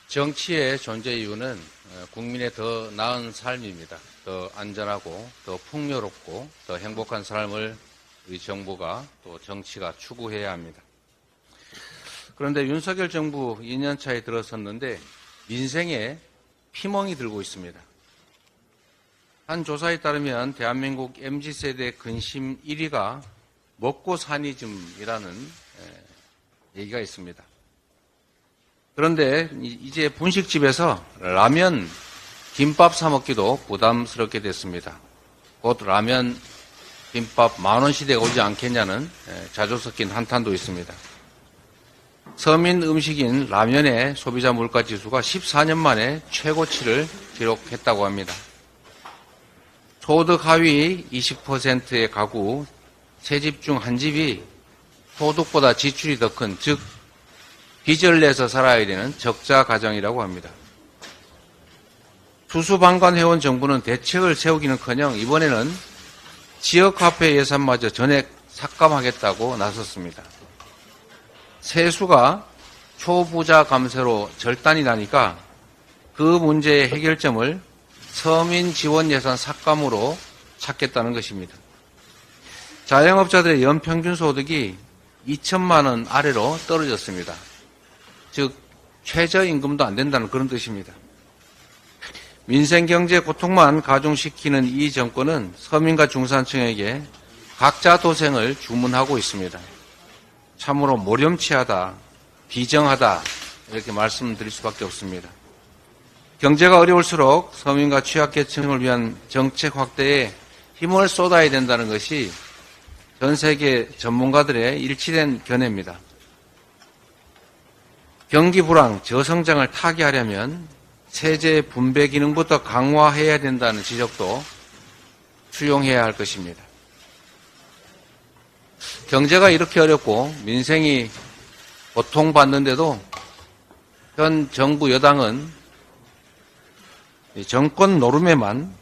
정치의 존재 이유는 국민의 더 나은 삶입니다. 더 안전하고 더 풍요롭고 더 행복한 삶을 우리 정부가 또 정치가 추구해야 합니다. 그런데 윤석열 정부 2년 차에 들어섰는데 민생에 피멍이 들고 있습니다. 한 조사에 따르면 대한민국 MZ세대 근심 1위가 먹고 사니즘이라는 얘기가 있습니다. 그런데 이제 분식집에서 라면, 김밥 사 먹기도 부담스럽게 됐습니다. 곧 라면, 김밥 10,000원 시대가 오지 않겠냐는 자주 섞인 한탄도 있습니다. 서민 음식인 라면의 소비자 물가 지수가 14년 만에 최고치를 기록했다고 합니다. 소득 하위 20%의 가구 3집 중 1집이 소득보다 지출이 더 큰, 즉 빚을 내서 살아야 되는 적자 가정이라고 합니다. 수수방관해온 정부는 대책을 세우기는커녕 이번에는 지역화폐 예산마저 전액 삭감하겠다고 나섰습니다. 세수가 초부자 감세로 절단이 나니까 그 문제의 해결점을 서민 지원 예산 삭감으로 찾겠다는 것입니다. 자영업자들의 연평균 소득이 2천만 원 아래로 떨어졌습니다. 즉 최저임금도 안 된다는 그런 뜻입니다. 민생경제 고통만 가중시키는 이 정권은 서민과 중산층에게 각자 도생을 주문하고 있습니다. 참으로 모렴치하다, 비정하다 이렇게 말씀드릴 수밖에 없습니다. 경제가 어려울수록 서민과 취약계층을 위한 정책 확대에 힘을 쏟아야 된다는 것이 전 세계 전문가들의 일치된 견해입니다. 경기 불황, 저성장을 타개하려면 세제 분배 기능부터 강화해야 된다는 지적도 수용해야 할 것입니다. 경제가 이렇게 어렵고 민생이 고통받는데도 현 정부 여당은 정권 노름에만,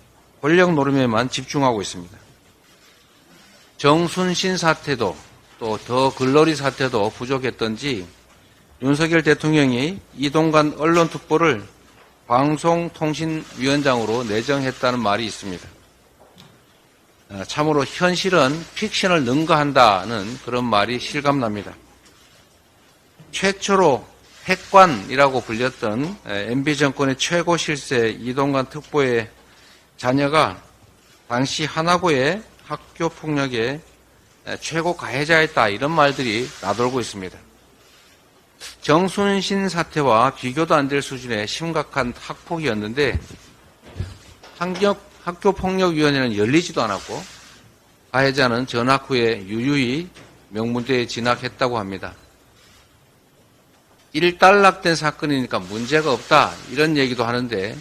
권력 노름에만 집중하고 있습니다. 정순신 사태도 또 더 글러리 사태도 부족했던지 윤석열 대통령이 이동관 언론특보를 방송통신위원장으로 내정했다는 말이 있습니다. 참으로 현실은 픽션을 능가한다는 그런 말이 실감납니다. 최초로 핵관이라고 불렸던 MB 정권의 최고 실세 이동관 특보의 자녀가 당시 하나고의 학교 폭력의 최고 가해자였다 이런 말들이 나돌고 있습니다. 정순신 사태와 비교도 안 될 수준의 심각한 학폭이었는데 학교폭력위원회는 열리지도 않았고 가해자는 전학 후에 유유히 명문대에 진학했다고 합니다. 일단락된 사건이니까 문제가 없다 이런 얘기도 하는데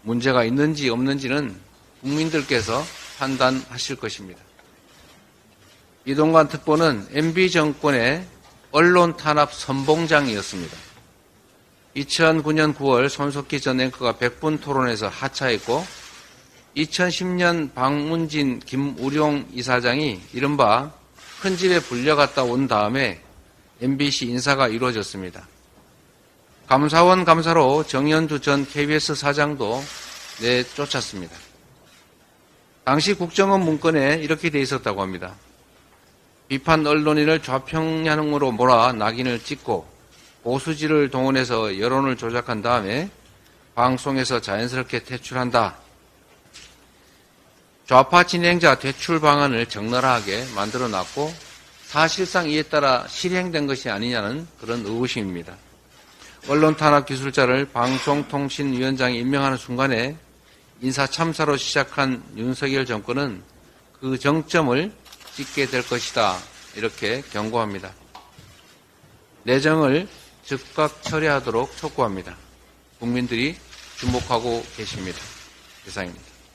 문제가 있는지 없는지는 국민들께서 판단하실 것입니다. 이동관 특보는 MB 정권의 언론 탄압 선봉장이었습니다. 2009년 9월 손석희 전 앵커가 100분 토론에서 하차했고 2010년 박문진, 김우룡 이사장이 이른바 큰 집에 불려갔다 온 다음에 MBC 인사가 이루어졌습니다. 감사원 감사로 정연두 전 KBS 사장도 내쫓았습니다. 당시 국정원 문건에 이렇게 돼 있었다고 합니다. 비판 언론인을 좌평양으로 몰아 낙인을 찍고 보수지를 동원해서 여론을 조작한 다음에 방송에서 자연스럽게 퇴출한다. 좌파 진행자 퇴출 방안을 적나라하게 만들어놨고 사실상 이에 따라 실행된 것이 아니냐는 그런 의구심입니다. 언론 탄압 기술자를 방송통신위원장이 임명하는 순간에 인사참사로 시작한 윤석열 정권은 그 정점을 찍게 될 것이다. 이렇게 경고합니다. 내정을 즉각 처리하도록 촉구합니다. 국민들이 주목하고 계십니다. 이상입니다.